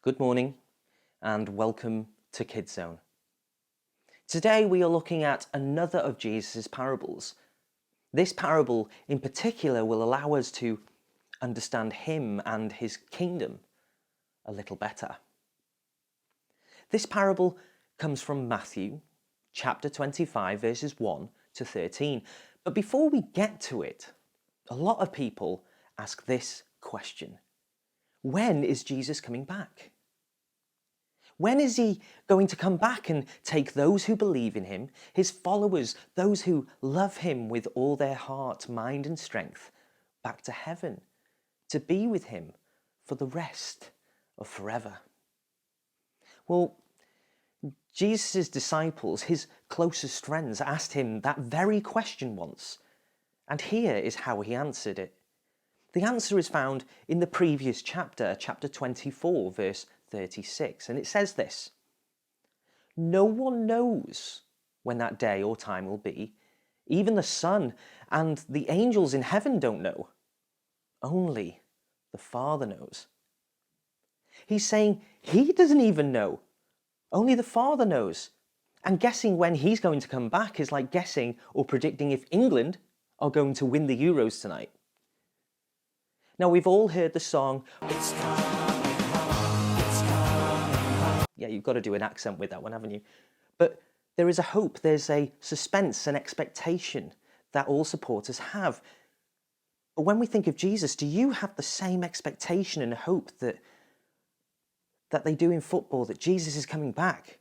Good morning and welcome to Kidzone. Today we are looking at another of Jesus' parables. This parable in particular will allow us to understand him and his kingdom a little better. This parable comes from Matthew chapter 25 verses 1 to 13. But before we get to it, a lot of people ask this question: when is Jesus coming back? When is he going to come back and take those who believe in him, his followers, those who love him with all their heart, mind and strength, back to heaven, to be with him for the rest of forever? Well, Jesus' disciples, his closest friends, asked him that very question once, and here is how he answered it. The answer is found in the previous chapter, chapter 24, verse 36, and it says this: "No one knows when that day or time will be, even the Son and the angels in heaven don't know. Only the Father knows." He's saying he doesn't even know. Only the Father knows. And guessing when he's going to come back is like guessing or predicting if England are going to win the Euros tonight. Now, we've all heard the song, "It's coming home, it's coming home." Yeah, you've got to do an accent with that one, haven't you? But there is a hope, there's a suspense, an expectation that all supporters have. But when we think of Jesus, do you have the same expectation and hope that they do in football, that Jesus is coming back?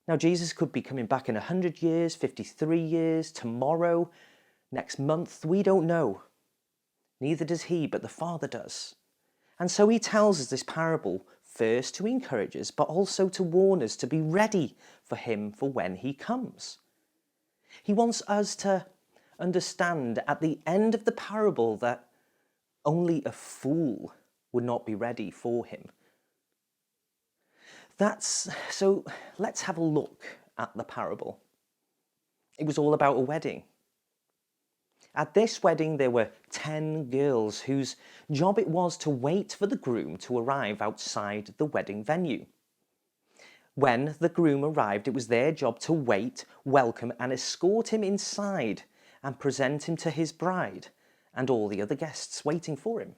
Now, Jesus could be coming back in 100 years, 53 years, tomorrow, next month. We don't know. Neither does he, but the Father does. And so he tells us this parable first to encourage us, but also to warn us to be ready for him for when he comes. He wants us to understand at the end of the parable that only a fool would not be ready for him. So let's have a look at the parable. It was all about a wedding. At this wedding, there were 10 girls whose job it was to wait for the groom to arrive outside the wedding venue. When the groom arrived, it was their job to wait, welcome and escort him inside and present him to his bride and all the other guests waiting for him.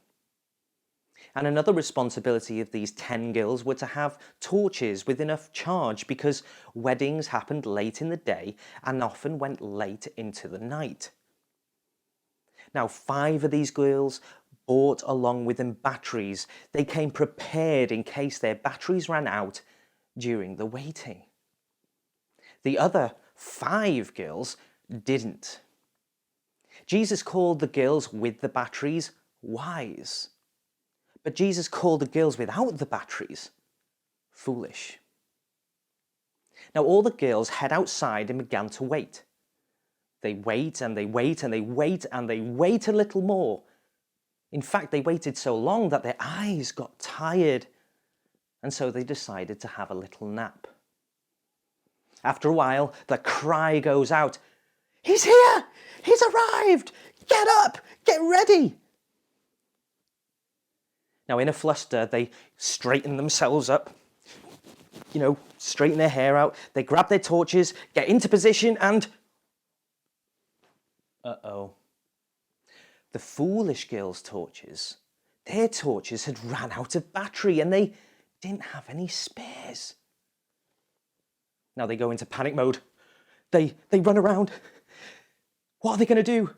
And another responsibility of these 10 girls were to have torches with enough charge, because weddings happened late in the day and often went late into the night. Now, 5 of these girls brought along with them batteries. They came prepared in case their batteries ran out during the waiting. The other 5 girls didn't. Jesus called the girls with the batteries wise, but Jesus called the girls without the batteries foolish. Now, all the girls head outside and began to wait. They wait and they wait and they wait and they wait a little more. In fact, they waited so long that their eyes got tired, and so they decided to have a little nap. After a while, the cry goes out, "He's here! He's arrived! Get up! Get ready!" Now, in a fluster, they straighten themselves up, straighten their hair out. They grab their torches, get into position, and uh-oh. The foolish girls' torches, their torches had ran out of battery and they didn't have any spares. Now they go into panic mode. They run around. What are they going to do?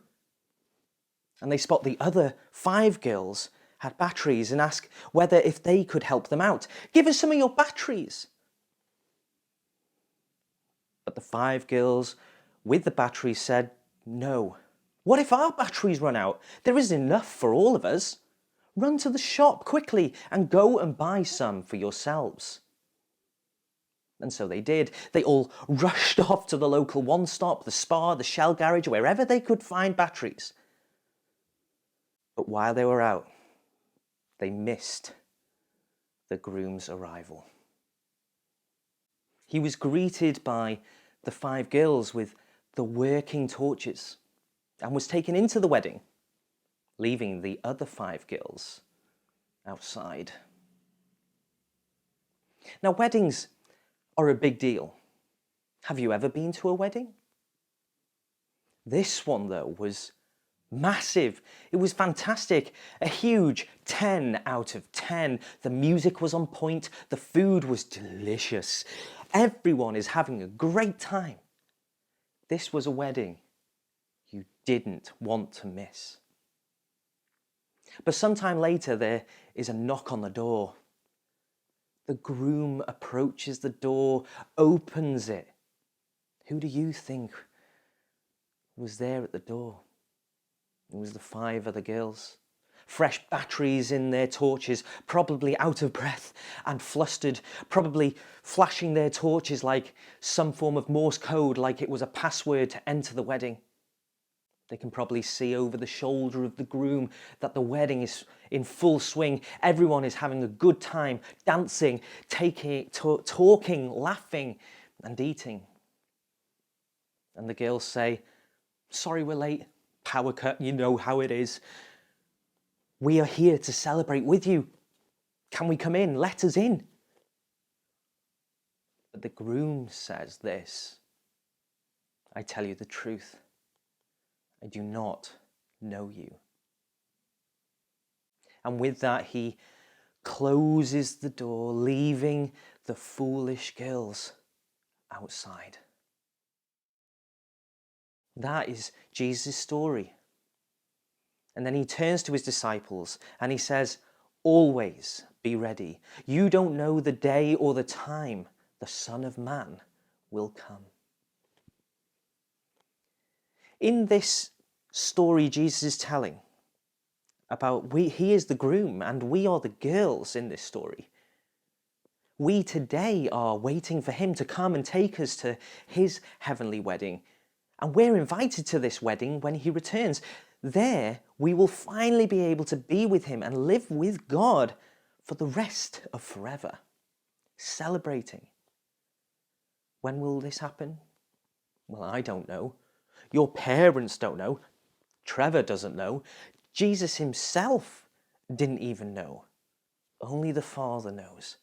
And they spot the other 5 girls had batteries and ask whether if they could help them out. "Give us some of your batteries." But the 5 girls with the batteries said, "No. What if our batteries run out? There isn't enough for all of us. Run to the shop quickly and go and buy some for yourselves." And so they did. They all rushed off to the local one-stop, the Spar, the Shell garage, wherever they could find batteries. But while they were out, they missed the groom's arrival. He was greeted by the 5 girls with the working torches and was taken into the wedding, leaving the other 5 girls outside. Now, weddings are a big deal. Have you ever been to a wedding? This one, though, was massive. It was fantastic. A huge 10 out of 10. The music was on point. The food was delicious. Everyone is having a great time. This was a wedding you didn't want to miss. But sometime later, there is a knock on the door. The groom approaches the door, opens it. Who do you think was there at the door? It was the 5 other girls. Fresh batteries in their torches, probably out of breath and flustered, probably flashing their torches like some form of Morse code, like it was a password to enter the wedding. They can probably see over the shoulder of the groom that the wedding is in full swing. Everyone is having a good time, dancing, talking, laughing, and eating. And the girls say, "Sorry we're late. Power cut, you know how it is. We are here to celebrate with you. Can we come in? Let us in." But the groom says this, "I tell you the truth. I do not know you." And with that, he closes the door, leaving the foolish girls outside. That is Jesus' story. And then he turns to his disciples and he says, "Always be ready. You don't know the day or the time the Son of Man will come." In this story Jesus is telling about he is the groom and we are the girls in this story. We today are waiting for him to come and take us to his heavenly wedding. And we're invited to this wedding when he returns. There, we will finally be able to be with him and live with God for the rest of forever, celebrating. When will this happen? Well, I don't know. Your parents don't know. Trevor doesn't know. Jesus himself didn't even know. Only the Father knows.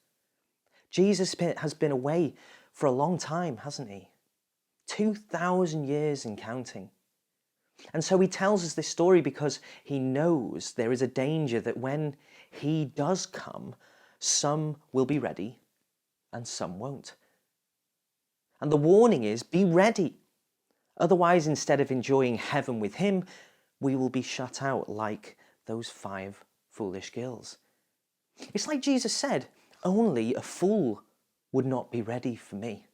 Jesus has been away for a long time, hasn't he? 2,000 years and counting. And so he tells us this story because he knows there is a danger that when he does come, some will be ready and some won't. And the warning is, be ready. Otherwise, instead of enjoying heaven with him, we will be shut out like those 5 foolish girls. It's like Jesus said, only a fool would not be ready for me.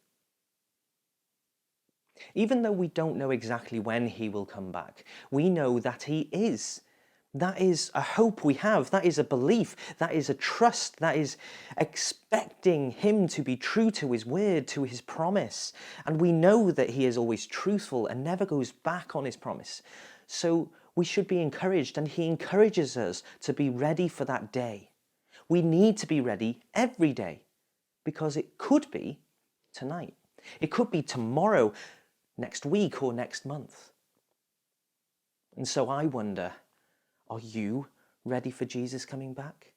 Even though we don't know exactly when he will come back, we know that he is. That is a hope we have. That is a belief. That is a trust. That is expecting him to be true to his word, to his promise. And we know that he is always truthful and never goes back on his promise. So we should be encouraged, and he encourages us to be ready for that day. We need to be ready every day because it could be tonight. It could be tomorrow, next week, or next month. And so I wonder, are you ready for Jesus coming back?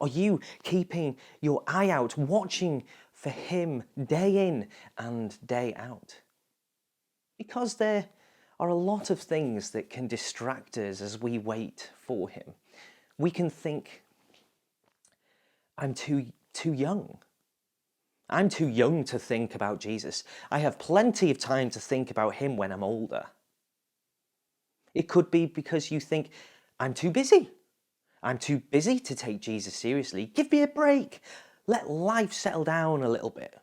Are you keeping your eye out, watching for him day in and day out? Because there are a lot of things that can distract us as we wait for him. We can think, I'm too young. I'm too young to think about Jesus. I have plenty of time to think about him when I'm older. It could be because you think, I'm too busy. I'm too busy to take Jesus seriously. Give me a break. Let life settle down a little bit.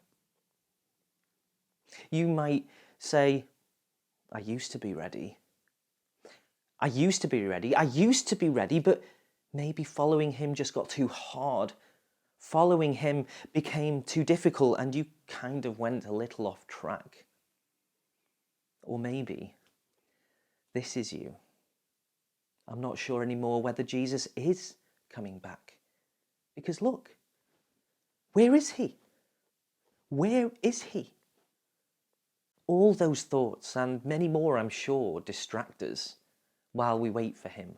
You might say, I used to be ready. I used to be ready, but maybe following him just got too hard. Following him became too difficult and you kind of went a little off track. Or maybe this is you. I'm not sure anymore whether Jesus is coming back. Because look, where is he? Where is he? All those thoughts and many more, I'm sure, distract us while we wait for him.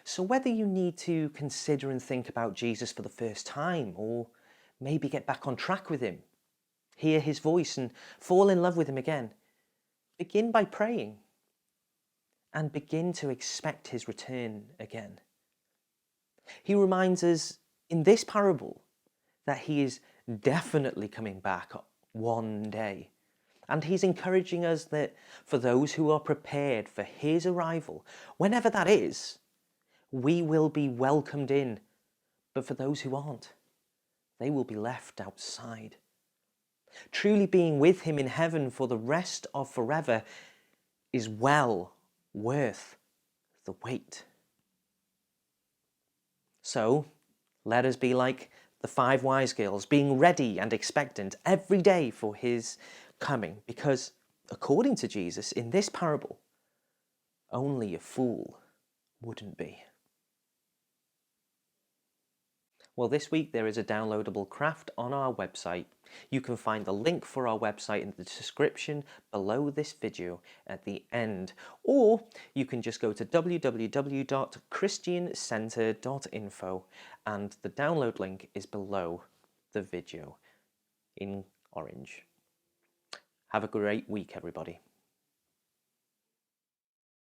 So whether you need to consider and think about Jesus for the first time, or maybe get back on track with him, hear his voice and fall in love with him again, begin by praying and begin to expect his return again. He reminds us in this parable that he is definitely coming back one day. And he's encouraging us that for those who are prepared for his arrival, whenever that is, we will be welcomed in. But for those who aren't, they will be left outside. Truly being with him in heaven for the rest of forever is well worth the wait. So let us be like the 5 wise girls, being ready and expectant every day for his coming, because according to Jesus in this parable, only a fool wouldn't be. Well, this week there is a downloadable craft on our website. You can find the link for our website in the description below this video at the end, or you can just go to www.christiancenter.info and the download link is below the video in orange. Have a great week, everybody.